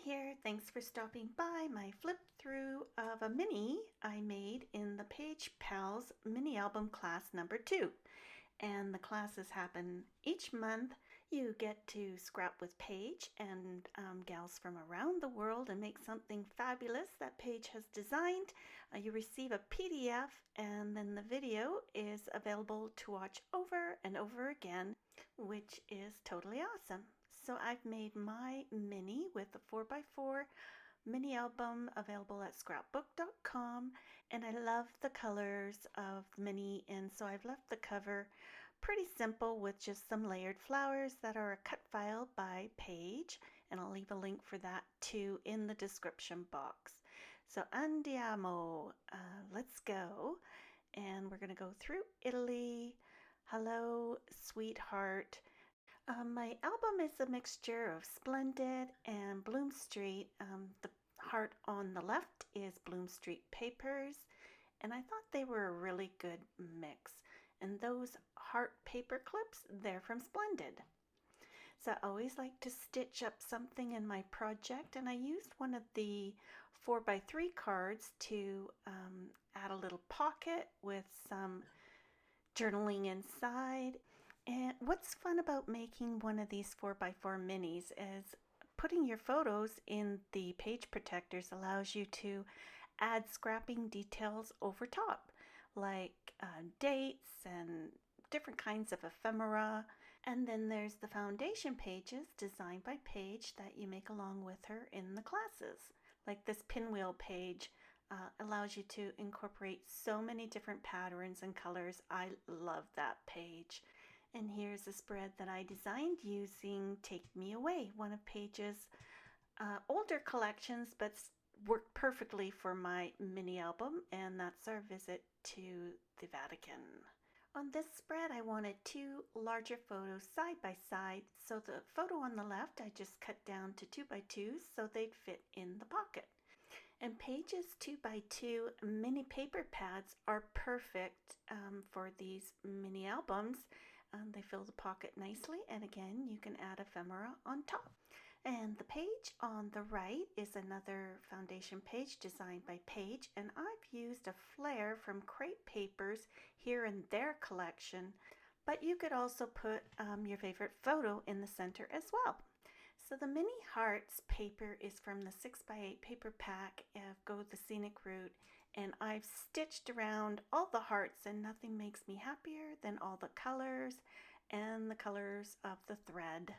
here. Thanks for stopping by my flip through of a mini I made in the PaigePals mini album class number 2. And the classes happen each month. You get to scrap with Paige and gals from around the world and make something fabulous that Paige has designed. You receive a PDF, and then the video is available to watch over and over again, which is totally awesome. So I've made my mini with a 4x4 mini album available at scrapbook.com, and I love the colors of the mini, and so I've left the cover pretty simple with just some layered flowers that are a cut file by Paige, and I'll leave a link for that too in the description box. So andiamo, let's go, and we're going to go through Italy. Hello, sweetheart. My album is a mixture of Splendid and Bloom Street. The heart on the left is Bloom Street Papers, and I thought they were a really good mix. And those heart paper clips, they're from Splendid. So I always like to stitch up something in my project, and I used one of the 4x3 cards to add a little pocket with some journaling inside. And what's fun about making one of these 4x4 minis is putting your photos in the page protectors allows you to add scrapping details over top, like dates and different kinds of ephemera. And then there's the foundation pages designed by Paige that you make along with her in the classes. Like this pinwheel page allows you to incorporate so many different patterns and colors. I love that page. And here's a spread that I designed using Take Me Away, one of Paige's older collections, but worked perfectly for my mini album, and that's our visit to the Vatican. On this spread, I wanted 2 larger photos side by side, so the photo on the left I just cut down to 2x2s so they'd fit in the pocket. And Paige's 2x2 mini paper pads are perfect for these mini albums. They fill the pocket nicely, and again, you can add ephemera on top. And the page on the right is another foundation page designed by Paige, and I've used a flare from Crepe Papers here in their collection, but you could also put your favorite photo in the center as well. So the mini hearts paper is from the 6x8 paper pack of Go the Scenic Route, and I've stitched around all the hearts, and nothing makes me happier than all the colors and the colors of the thread.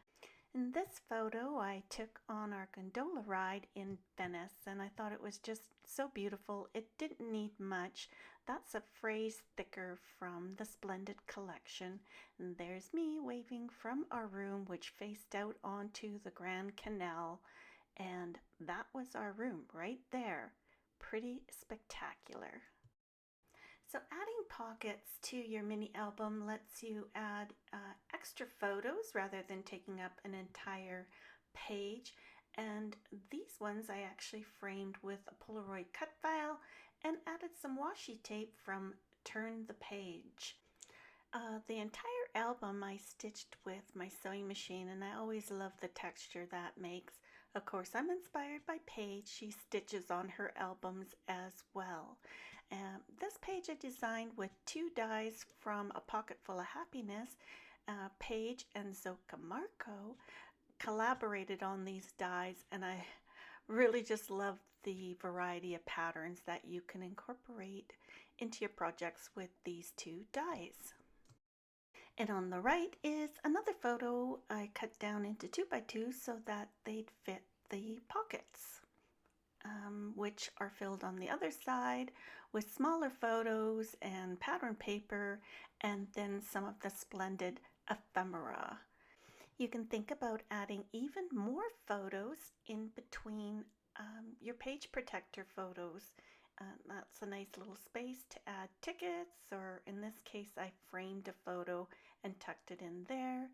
In this photo I took on our gondola ride in Venice, and I thought it was just so beautiful. It didn't need much. That's a phrase thicker from the Splendid collection. And there's me waving from our room, which faced out onto the Grand Canal, and that was our room right there. Pretty spectacular. So adding pockets to your mini album lets you add extra photos rather than taking up an entire page. And these ones I actually framed with a Polaroid cut file and added some washi tape from Turn the Page. The entire album I stitched with my sewing machine, and I always love the texture that makes. Of course, I'm inspired by Paige. She stitches on her albums as well. This page I designed with 2 dies from A Pocket Full of Happiness. Paige and Zoka Marco collaborated on these dies, and I really just love the variety of patterns that you can incorporate into your projects with these 2 dies. And on the right is another photo I cut down into 2x2 so that they'd fit the pockets, which are filled on the other side with smaller photos and pattern paper, and then some of the Splendid ephemera. You can think about adding even more photos in between your page protector photos. That's a nice little space to add tickets, or in this case I framed a photo and tucked it in there.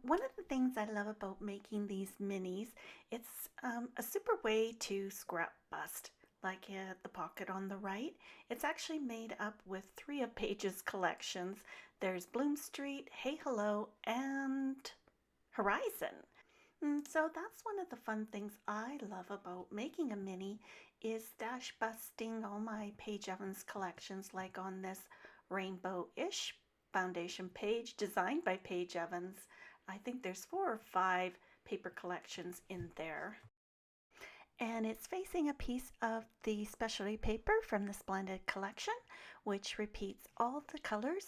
One of the things I love about making these minis, it's a super way to scrap bust. Like the pocket on the right, it's actually made up with 3 of Paige's collections. There's Bloom Street, Hey Hello, and Horizon. So that's one of the fun things I love about making a mini is stash busting all my Paige Evans collections, like on this rainbow-ish foundation page designed by Paige Evans. I think there's 4 or 5 paper collections in there. And it's facing a piece of the specialty paper from the Splendid collection, which repeats all the colors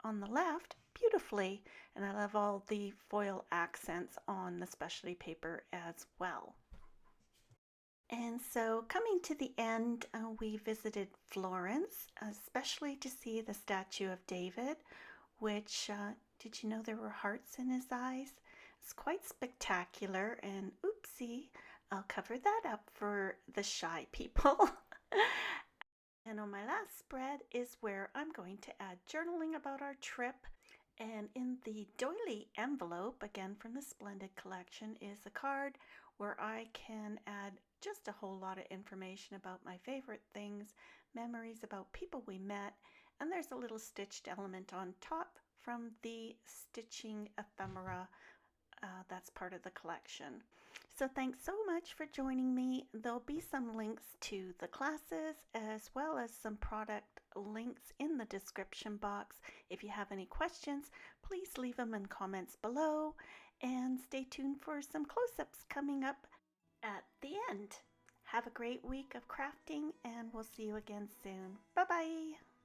on the left beautifully. And I love all the foil accents on the specialty paper as well. And so, coming to the end, we visited Florence, especially to see the statue of David, which, did you know there were hearts in his eyes? It's quite spectacular, and oopsie, I'll cover that up for the shy people. And on my last spread is where I'm going to add journaling about our trip. And in the doily envelope, again from the Splendid collection, is a card where I can add just a whole lot of information about my favorite things, memories about people we met, and there's a little stitched element on top from the stitching ephemera that's part of the collection. So thanks so much for joining me. There'll be some links to the classes as well as some product links in the description box. If you have any questions, please leave them in comments below, and stay tuned for some close-ups coming up at the end. Have a great week of crafting, and we'll see you again soon. Bye-bye.